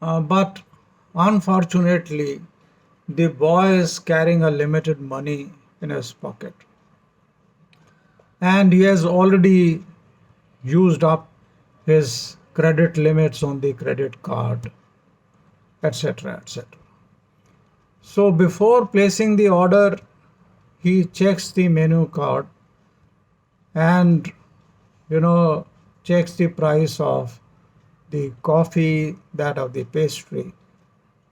But unfortunately, the boy is carrying a limited money in his pocket, and he has already used up his credit limits on the credit card, etc. etc. So before placing the order, he checks the menu card and you know checks the price of the coffee, that of the pastry,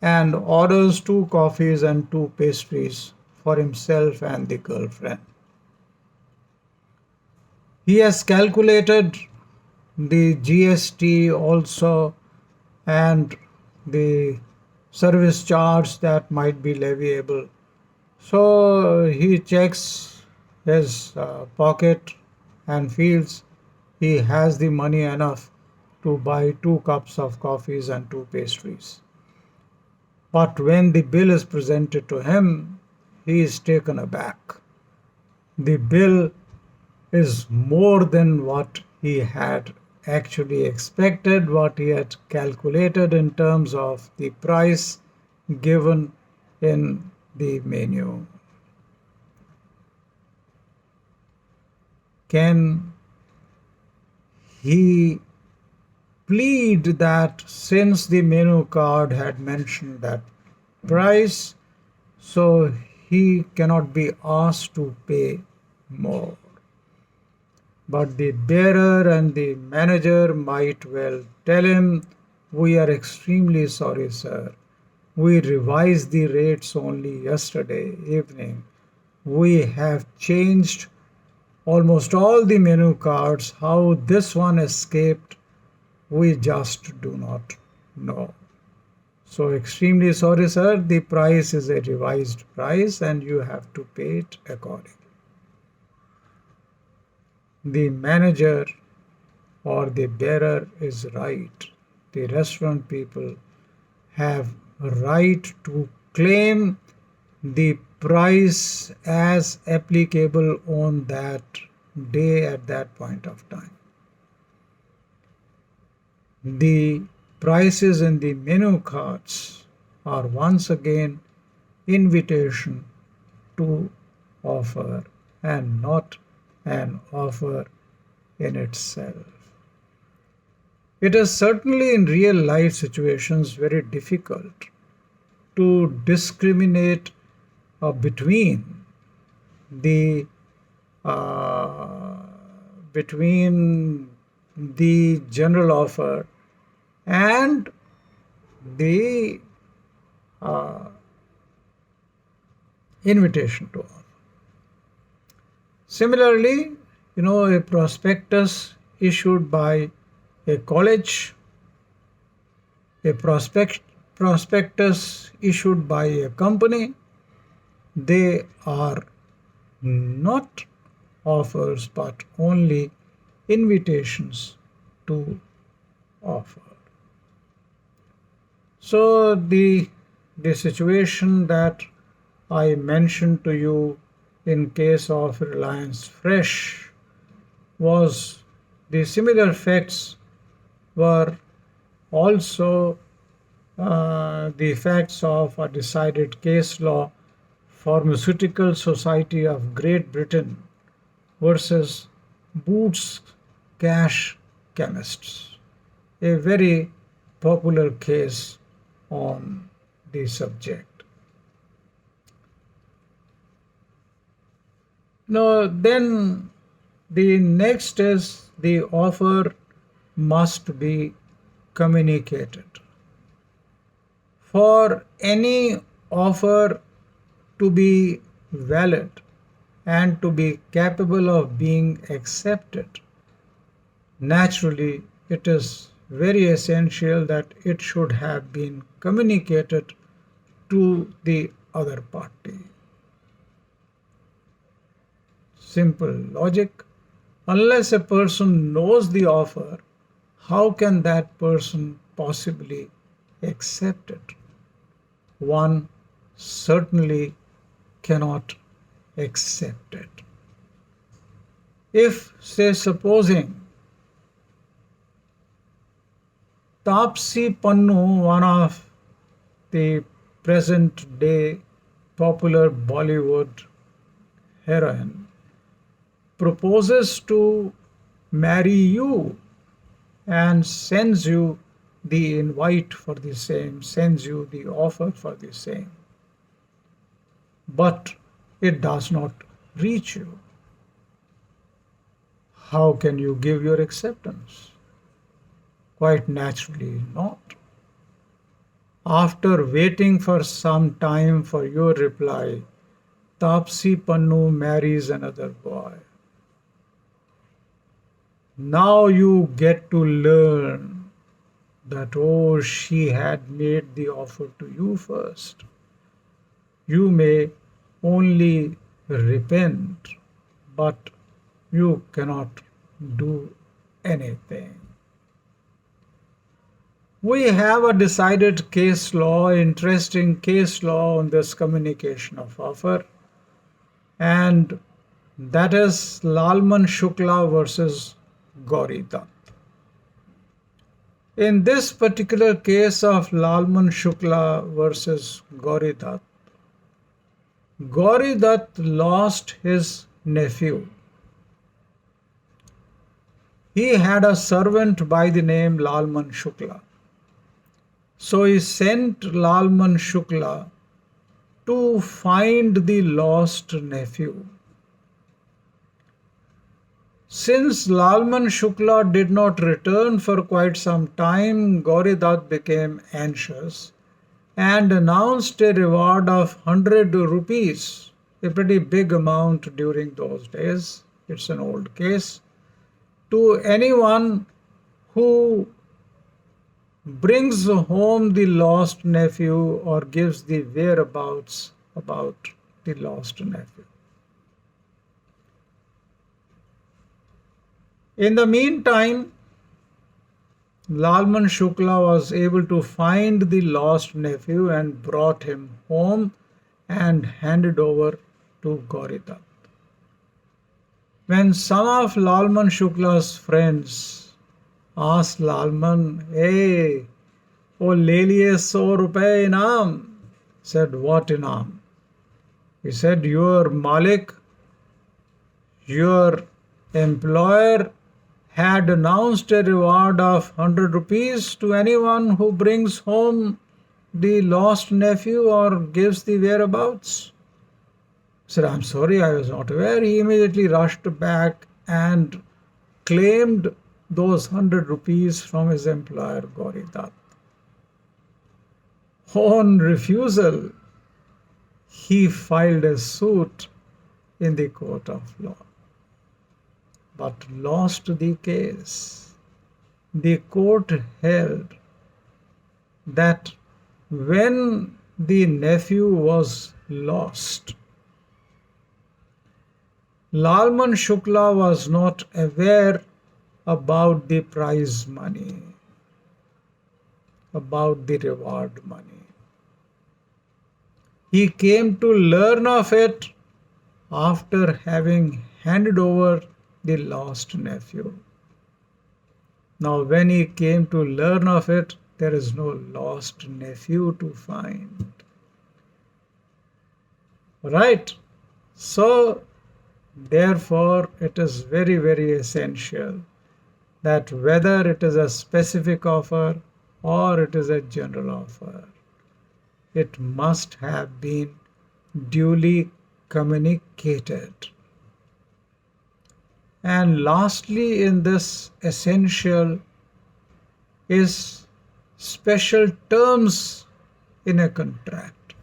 and orders two coffees and two pastries for himself and the girlfriend. He has calculated the GST also and the service charge that might be leviable. So he checks his pocket and feels he has the money enough to buy two cups of coffees and two pastries. But when the bill is presented to him, he is taken aback. The bill is more than what he had actually expected, what he had calculated in terms of the price given in the menu. Can he plead that since the menu card had mentioned that price, so he cannot be asked to pay more? But the bearer and the manager might well tell him, "We are extremely sorry, sir. We revised the rates only yesterday evening. We have changed almost all the menu cards. How this one escaped, we just do not know. So, extremely sorry, sir. The price is a revised price and you have to pay it accordingly." The manager or the bearer is right. The restaurant people have right to claim the price as applicable on that day at that point of time. The prices in the menu cards are once again invitation to offer and not an offer in itself. It is certainly in real life situations very difficult to discriminate between the uh, between the general offer and the uh, invitation to offer. Similarly, a prospectus issued by a college, a prospectus issued by a company, they are not offers but only invitations to offer. So the situation that I mentioned to you in case of Reliance Fresh was the similar facts were also the facts of a decided case law, Pharmaceutical Society of Great Britain versus Boots Cash Chemists, a very popular case on the subject. Now, then the next is the offer must be communicated. For any offer to be valid and to be capable of being accepted, naturally it is very essential that it should have been communicated to the other party. Simple logic. Unless a person knows the offer, how can that person possibly accept it? One certainly cannot accept it. If, say, supposing Tapsi Pannu, one of the present day popular Bollywood heroine, proposes to marry you and sends you the invite for the same, sends you the offer for the same. But it does not reach you. How can you give your acceptance? Quite naturally not. After waiting for some time for your reply, Tapsi Pannu marries another boy. Now you get to learn that, oh, she had made the offer to you first. You may only repent, but you cannot do anything. We have a decided case law, interesting case law on this communication of offer, and that is Lalman Shukla versus Gauri Dutt. In this particular case of Lalman Shukla versus Gauri Dutt, Gauri Dutt lost his nephew. He had a servant by the name Lalman Shukla. So he sent Lalman Shukla to find the lost nephew. Since Lalman Shukla did not return for quite some time, Gauri Dutt became anxious and announced a reward of 100 rupees, a pretty big amount during those days. It's an old case. To anyone who brings home the lost nephew or gives the whereabouts about the lost nephew. In the meantime, Lalman Shukla was able to find the lost nephew and brought him home and handed over to Gauri Dutt. When some of Lalman Shukla's friends asked Lalman, "Hey, oh, le liye 100 rupees inam." Said, "What inam?" He said, "Your Malik, your employer had announced a reward of 100 rupees to anyone who brings home the lost nephew or gives the whereabouts." He said, "I'm sorry, I was not aware." He immediately rushed back and claimed those 100 rupees from his employer, Gauri Dutt. On refusal, he filed a suit in the court of law, but lost the case. The court held that when the nephew was lost, Lalman Shukla was not aware about the prize money, about the reward money. He came to learn of it after having handed over the lost nephew. Now, when he came to learn of it, there is no lost nephew to find. Right? So, therefore, it is very, very essential that whether it is a specific offer or it is a general offer, it must have been duly communicated. And lastly, in this essential is special terms in a contract.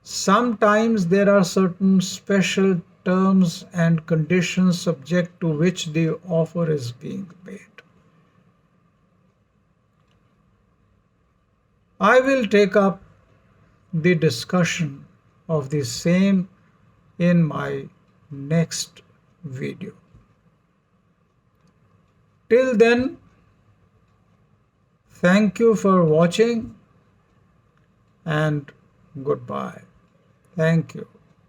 Sometimes there are certain special terms and conditions subject to which the offer is being made. I will take up the discussion of the same in my next video. Till then, thank you for watching and goodbye. Thank you.